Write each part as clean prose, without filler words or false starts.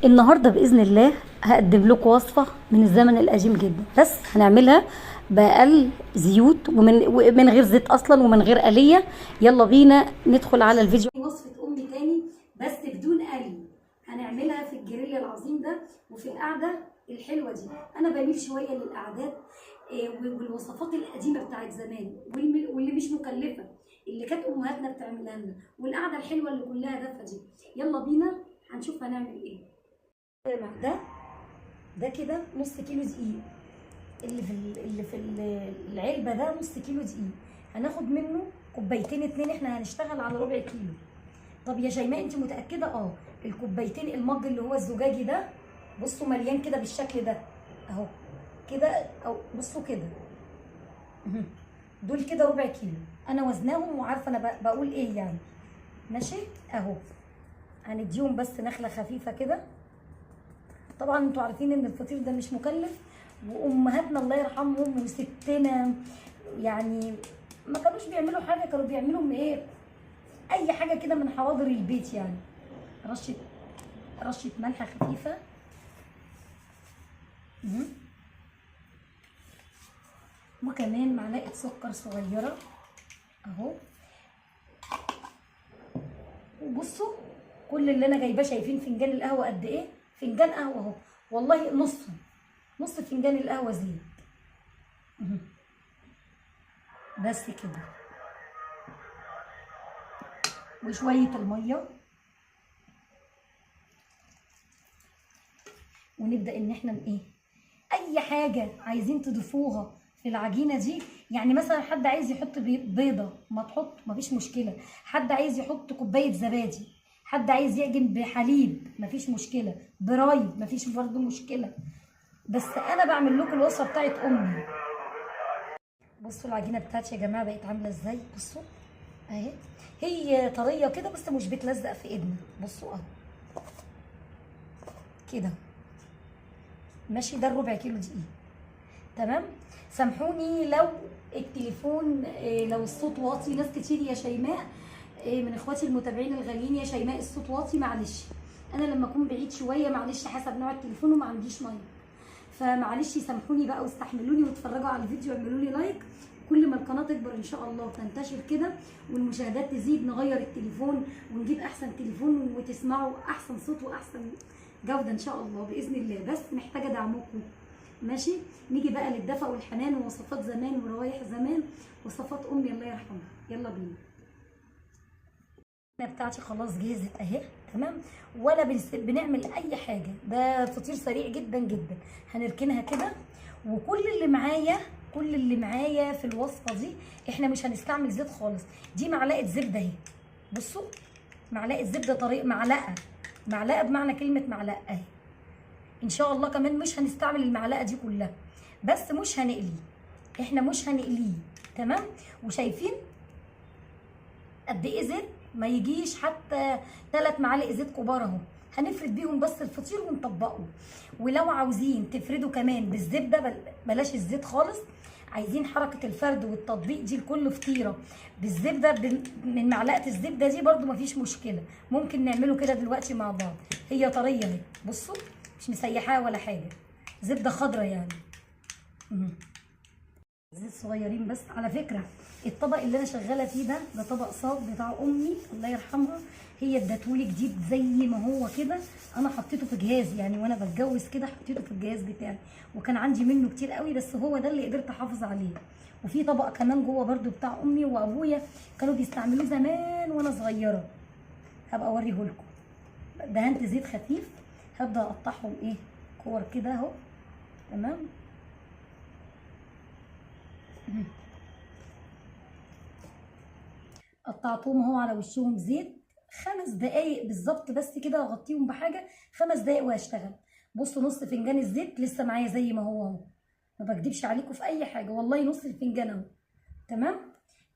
النهارده باذن الله هقدم لكم وصفه من الزمن القديم جدا، بس هنعملها باقل زيوت ومن غير زيت اصلا ومن غير آلية. يلا بينا ندخل على الفيديو. وصفه امي تاني بس بدون آلية، هنعملها في الجريل العظيم ده وفي القعده الحلوه دي. انا بميل شويه للقعدات والوصفات القديمه بتاعت زمان واللي مش مكلفه، اللي كانت امهاتنا بتعملها لنا، والقعده الحلوه اللي كلها دفه دي. يلا بينا هنشوف هنعمل ايه. ده كده نص كيلو دقيق، اللي في العلبه ده نص كيلو دقيق. هناخد منه كوبايتين اتنين، احنا هنشتغل على ربع كيلو. طب يا شيماء انت متاكده؟ الكوبايتين المج اللي هو الزجاجي ده، بصوا مليان كده بالشكل ده اهو كده، او بصوا كده دول كده ربع كيلو. انا وزناهم وعارفه انا بقول ايه يعني، ماشي اهو. هنديهم بس نخله خفيفه كده. طبعا انتوا عارفين ان الفطير ده مش مكلف، وامهاتنا الله يرحمهم وستنا يعني ما كانوش بيعملوا حاجه، كانوا بيعملوا من ايه، اي حاجه كده من حواضر البيت يعني. رشه ملح خفيفه وكمان معلقه سكر صغيره اهو. وبصوا كل اللي انا جايباه، شايفين فنجان القهوه قد ايه؟ فنجان قهوه اهو، والله نص فنجان القهوه زيت بس كده، وشويه الميه. ونبدا ان احنا اي حاجه عايزين تضيفوها في العجينه دي. يعني مثلا حد عايز يحط بيضه، ما تحط، مفيش مشكله. حد عايز يحط كوبايه زبادي، حد عايز يعجن بحليب، مفيش مشكله. برايب، مفيش برضه مشكله. بس انا بعمل لكم الوصفه بتاعت امي. بصوا العجينه بتاعتي يا جماعه بقت عامله ازاي، بصوا اهي. هي طريه كده بس مش بتلزق في ايدنا، بصوا اهو كده ماشي. ده الربع كيلو دقيق، تمام. سامحوني لو التليفون لو الصوت واطي. ناس كتير يا شيماء من اخواتي المتابعين الغاليين، يا شيماء الصوت واطي، معلش. انا لما اكون بعيد شويه معلش حسب نوع التليفون وما عنديش مايك، فمعلش سامحوني بقى واستحملوني واتفرجوا على الفيديو واعملوا لي لايك. كل ما القناه تكبر ان شاء الله وتنتشر كده والمشاهدات تزيد، نغير التليفون ونجيب احسن تليفون وتسمعوا احسن صوت واحسن جوده ان شاء الله باذن الله. بس محتاجه دعمكم، ماشي. نيجي بقى للدفء والحنان ووصفات زمان وروايح زمان، وصفات امي الله يرحمها. يلا بينا. بتاعتي خلاص جهزت اهي، تمام. ولا بنعمل اي حاجه، ده فطير سريع جدا جدا. هنركنها كده. وكل اللي معايا في الوصفه دي، احنا مش هنستعمل زيت خالص. دي معلقه زبده اهي، بصوا معلقه زبده طريق، معلقه بمعنى كلمه معلقه اهي. ان شاء الله كمان مش هنستعمل المعلقه دي كلها، بس مش هنقليه، احنا مش هنقليه، تمام. وشايفين قد ايه زيت؟ ما يجيش حتى 3 معالق زيت كبار اهو. هنفرد بيهم بس الفطير ونطبقه. ولو عاوزين تفردوا كمان بالزبده، بلاش الزيت خالص. عايزين حركه الفرد والتطبيق دي لكل فطيره بالزبده، من معلقه الزبده دي برده مفيش مشكله. ممكن نعمله كده دلوقتي مع بعض. هي طريه اهي، بصوا مش مسيحاها ولا حاجه، زبده خضراء يعني. زيت صغيرين بس. على فكره الطبق اللي انا شغاله فيه ده طبق صاج بتاع امي الله يرحمها، هي ادتهولي جديد زي ما هو كده. انا حطيته في جهاز يعني، وانا بتجوز كده حطيته في الجهاز بتاعي، وكان عندي منه كتير قوي، بس هو ده اللي قدرت احافظ عليه. وفي طبق كمان جوه برده بتاع امي وابويا، كانوا بيستعملوه زمان وانا صغيره، هبقى اوريه لكم. دهنت زيت خفيف، هبدا اقطعهم كور كده اهو، تمام. قطعتهم اهو على وشهم زيت 5 دقايق بالظبط بس كده، واغطيهم بحاجه 5 دقايق وهشتغل. بصوا نص فنجان الزيت لسه معايا زي ما هو اهو، ما بكدبش عليكم في اي حاجه، والله نص الفنجان اهو، تمام.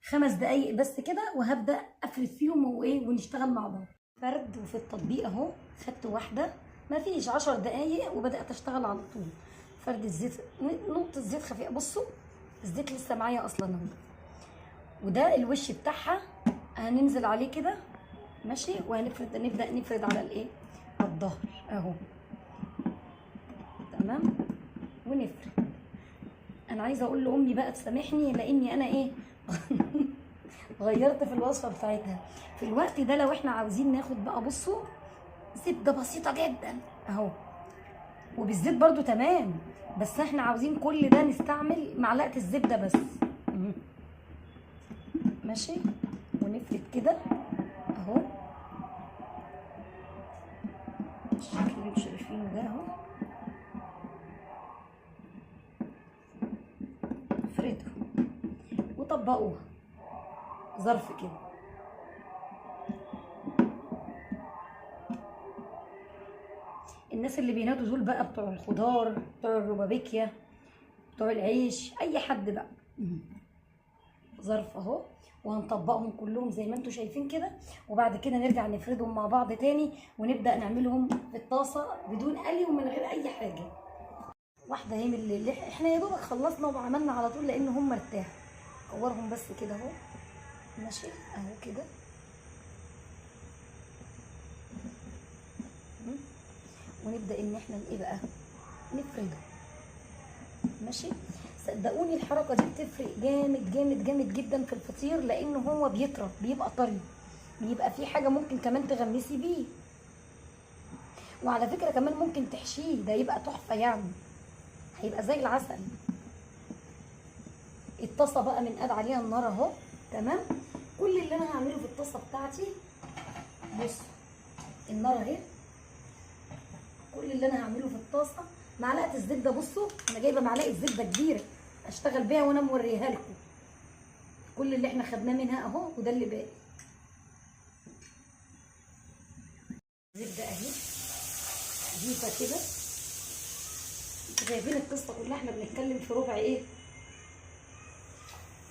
5 دقايق بس كده، وهبدا افرد فيهم ونشتغل مع بعض. فرد وفي التطبيق اهو، خدت واحده ما فيش 10 دقايق وبدات اشتغل على طول. فرد الزيت، نقطه زيت خفيفه، بصوا الزيت لسه معايا اصلا اهو. وده الوش بتاعها هننزل عليه كده، ماشي. نبدا نفرد على على الظهر اهو، ونفرد. انا عايزه اقول لامي بقى تسامحني لاني انا ايه غيرت في الوصفه بتاعتها في الوقت ده. لو احنا عاوزين ناخد بقى، بصوا، زبده بسيطه جدا اهو، وبالزيت برضو تمام، بس احنا عاوزين كل ده نستعمل معلقه الزبده بس. ماشي، ونفرد كده اهو الشكل اللي انتوا شايفينه ده اهو. افردوا وطبقوها ظرف كده. الناس اللي بينادوا دول بقى بتوع الخضار، بتوع الروبابيكيا، بتوع العيش، اي حد بقى. ظرف اهو، وهنطبقهم كلهم زي ما انتم شايفين كده، وبعد كده نرجع نفردهم مع بعض تاني ونبدا نعملهم في الطاسه بدون قلي ومن غير اي حاجه. واحده اهي من اللي احنا يا دوبك خلصنا وعملنا على طول لان هم ارتاحوا. كورهم بس كده اهو. ماشي اهو كده. ونبدا ان احنا ايه بقى نفرده. ماشي، صدقوني الحركه دي بتفرق جامد جامد جامد جدا في الفطير، لان هو بيطرى، بيبقى طري، بيبقى فيه حاجه ممكن كمان تغمسي بيه، وعلى فكره كمان ممكن تحشيه، ده يبقى تحفه يعني، هيبقى زي العسل. الطاسه بقى بنقاد عليها النار اهو. تمام، كل اللي انا هعمله في الطاسه بتاعتي، بصوا النار اهي، كل اللي انا هعمله في الطاسه معلقه الزبده. بصوا انا جايبه معلقه زبده كبيره اشتغل بيها وانا موريها لكم. كل اللي احنا خدناه منها اهو، وده اللي باقي. زبده اهي خفيفه كده. انتوا شايفين القصه كلها احنا بنتكلم في ربع ايه،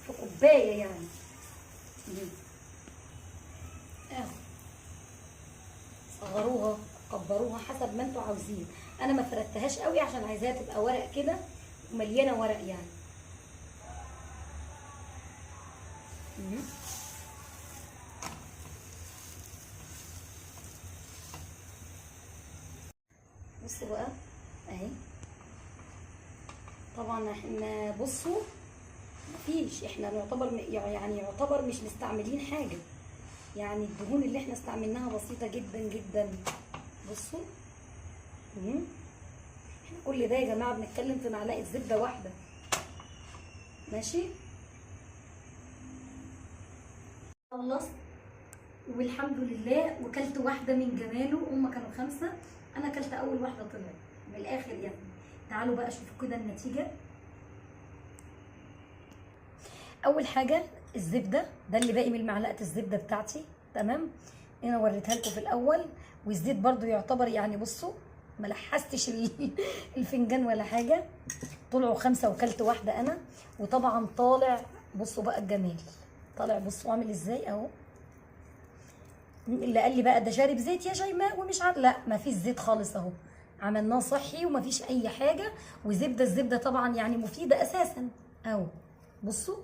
في كوبايه يعني اهو. صغروها كبروها حسب ما انتوا عاوزين. انا ما فردتهاش قوي عشان عايزاها تبقى ورق كده ومليانه ورق يعني. بصوا بقى اهي. طبعا احنا بصوا مفيش، احنا يعتبر مش مستعملين حاجه يعني، الدهون اللي احنا استعملناها بسيطه جدا جدا. بصوا احنا كل ده يا جماعه بنتكلم في معلقه زبده واحده. ماشي، خلصت والحمد لله، وكلت واحده من جماله. هما كانوا 5، انا كلت اول واحده طلعت من الاخر يعني. تعالوا بقى شوفوا كده النتيجه. اول حاجه الزبده، ده اللي باقي من معلقه الزبده بتاعتي. تمام، انا وريتها لكم في الاول. والزيت برضو يعتبر يعني، بصوا ما لحستش الفنجان ولا حاجه. طلعوا 5 وكلت واحده انا. وطبعا طالع، بصوا بقى الجمال طالع، بصوا عامل ازاي اهو. اللي قال لي بقى ده شارب زيت يا شيماء ومش عارف، لا ما فيش زيت خالص اهو، عملناه صحي وما فيش اي حاجه. وزبده، الزبده طبعا يعني مفيده اساسا اهو. بصوا